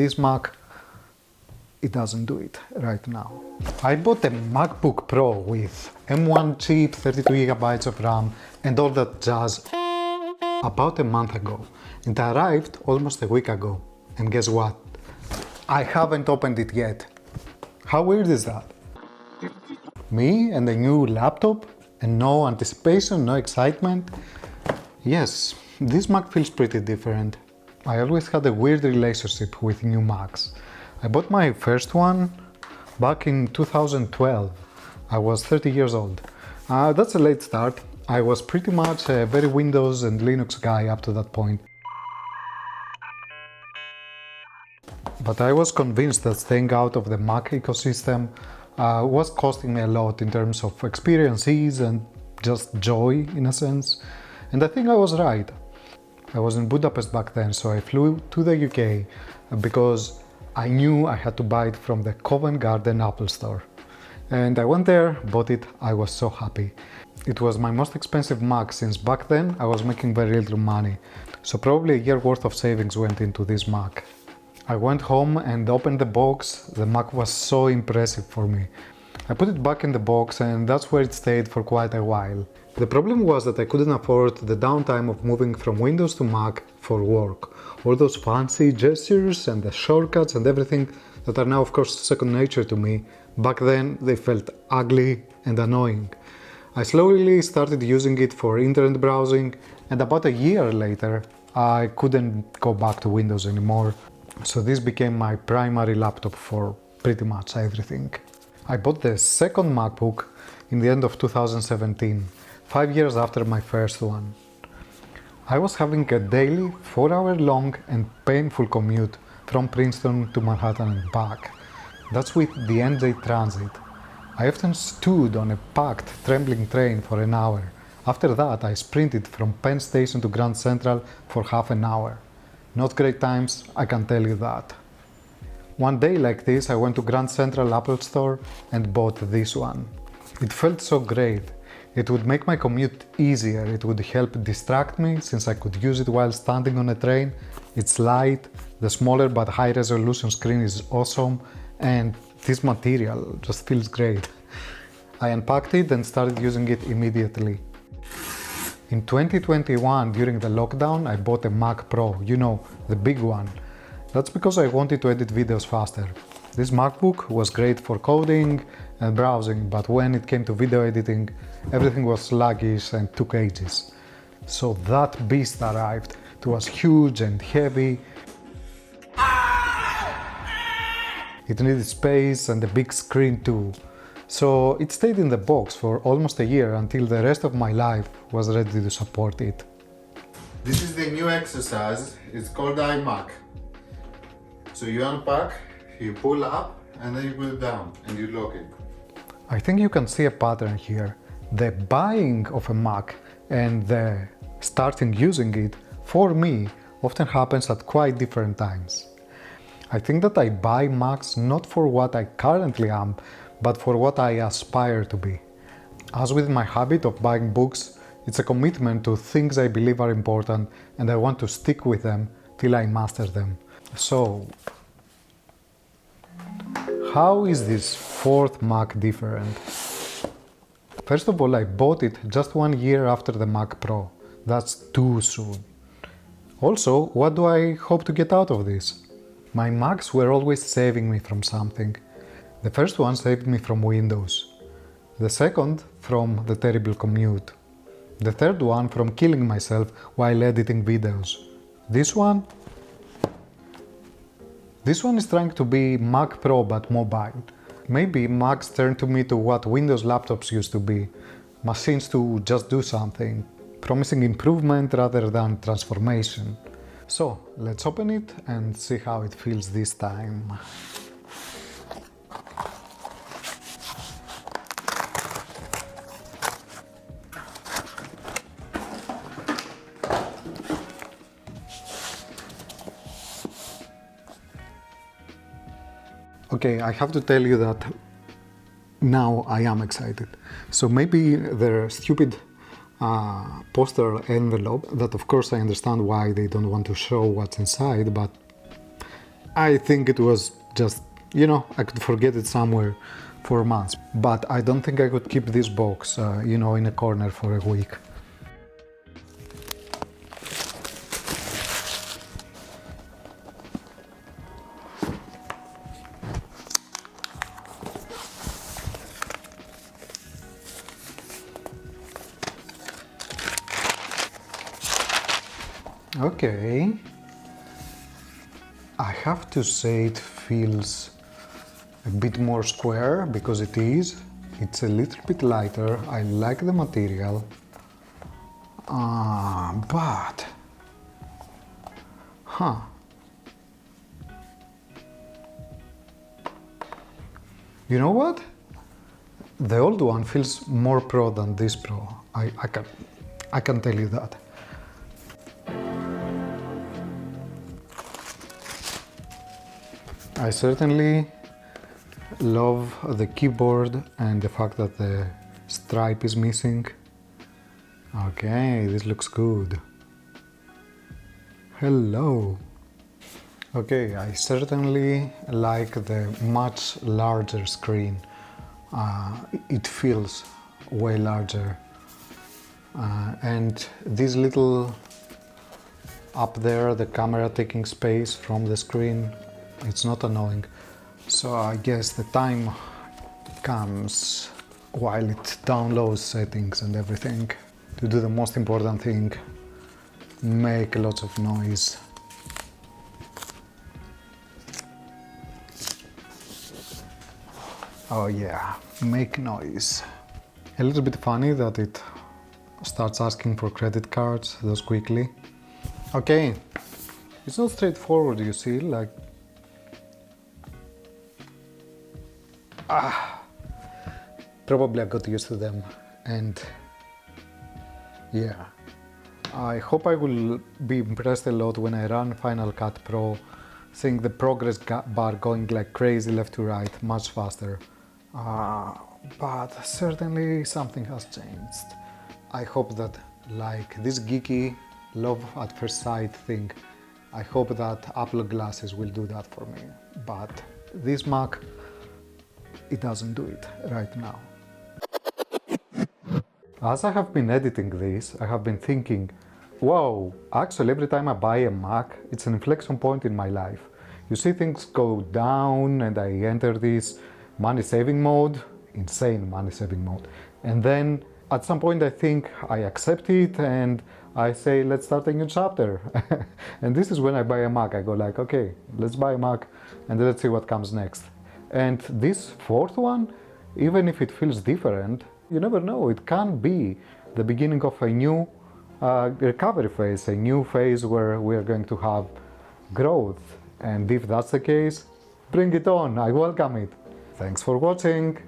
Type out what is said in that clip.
this Mac, it doesn't do it right now. I bought a MacBook Pro with M1 chip, 32GB of RAM and all that jazz about a month ago. It arrived almost a week ago. And guess what? I haven't opened it yet. How weird is that? Me and a new laptop and no anticipation, no excitement. Yes, this Mac feels pretty different. I always had a weird relationship with new Macs. I bought my first one back in 2012. I was 30 years old. That's a late start. I was pretty much a very Windows and Linux guy up to that point. But I was convinced that staying out of the Mac ecosystem was costing me a lot in terms of experiences and just joy in a sense. And I think I was right. I was in Budapest back then, so I flew to the UK because I knew I had to buy it from the Covent Garden Apple Store. And I went there, bought it, I was so happy. It was my most expensive Mac since back then I was making very little money. So probably a year worth of savings went into this Mac. I went home and opened the box. The Mac was so impressive for me. I put it back in the box and that's where it stayed for quite a while. The problem was that I couldn't afford the downtime of moving from Windows to Mac for work. All those fancy gestures and the shortcuts and everything that are now of course second nature to me, back then they felt ugly and annoying. I slowly started using it for internet browsing and about a year later I couldn't go back to Windows anymore. So this became my primary laptop for pretty much everything. I bought the second MacBook in the end of 2017, 5 years after my first one. I was having a daily 4-hour long and painful commute from Princeton to Manhattan and back. That's with the NJ Transit. I often stood on a packed, trembling train for an hour. After that, I sprinted from Penn Station to Grand Central for half an hour. Not great times, I can tell you that. One day like this, I went to Grand Central Apple Store and bought this one. It felt so great. It would make my commute easier. It would help distract me since I could use it while standing on a train. It's light, the smaller but high resolution screen is awesome, and this material just feels great. I unpacked it and started using it immediately. In 2021, during the lockdown, I bought a Mac Pro, you know, the big one. That's because I wanted to edit videos faster. This MacBook was great for coding and browsing, but when it came to video editing, everything was sluggish and took ages. So that beast arrived. It was huge and heavy. It needed space and a big screen too. So it stayed in the box for almost a year until the rest of my life was ready to support it. This is the new exercise, it's called iMac. So you unpack, you pull up and then you put it down and you lock it. I think you can see a pattern here. The buying of a Mac and the starting using it, for me, often happens at quite different times. I think that I buy Macs not for what I currently am, but for what I aspire to be. As with my habit of buying books, it's a commitment to things I believe are important and I want to stick with them till I master them. So, how is this fourth Mac different? First of all, I bought it just 1 year after the Mac Pro. That's too soon. Also, what do I hope to get out of this? My Macs were always saving me from something. The first one saved me from Windows. The second from the terrible commute. The third one from killing myself while editing videos. This one is trying to be Mac Pro but mobile. Maybe Macs turned to me to what Windows laptops used to be. Machines to just do something, promising improvement rather than transformation. So, let's open it and see how it feels this time. Okay, I have to tell you that now I am excited. So maybe the stupid poster envelope, that of course I understand why they don't want to show what's inside, but I think it was just, I could forget it somewhere for months. But I don't think I could keep this box, in a corner for a week. Okay. I have to say it feels a bit more square because it is. It's a little bit lighter. I like the material. But... You know what? The old one feels more pro than this pro. I can tell you that. I certainly love the keyboard and the fact that the stripe is missing. Okay, this looks good. Hello. Okay, I certainly like the much larger screen. It feels way larger. And this little up there, the camera taking space from the screen, it's not annoying. So I guess the time comes while it downloads settings and everything to do the most important thing, make lots of noise. Oh yeah, make noise. A little bit funny that it starts asking for credit cards those quickly. Okay, it's not straightforward, you see, like... Probably I got used to them, and yeah. I hope I will be impressed a lot when I run Final Cut Pro, seeing the progress bar going like crazy left to right, much faster. But certainly something has changed. I hope that, like this geeky love at first sight thing, I hope that Apple glasses will do that for me. But this Mac, it doesn't do it right now. As I have been editing this, I have been thinking, wow, actually every time I buy a Mac, it's an inflection point in my life. You see things go down and I enter this money saving mode, insane money saving mode. And then at some point I think I accept it and I say, let's start a new chapter. And this is when I buy a Mac. I go like, okay, let's buy a Mac and let's see what comes next. And this fourth one, even if it feels different, you never know, it can be the beginning of a new recovery phase, a new phase where we are going to have growth. And if that's the case, bring it on, I welcome it. Thanks for watching.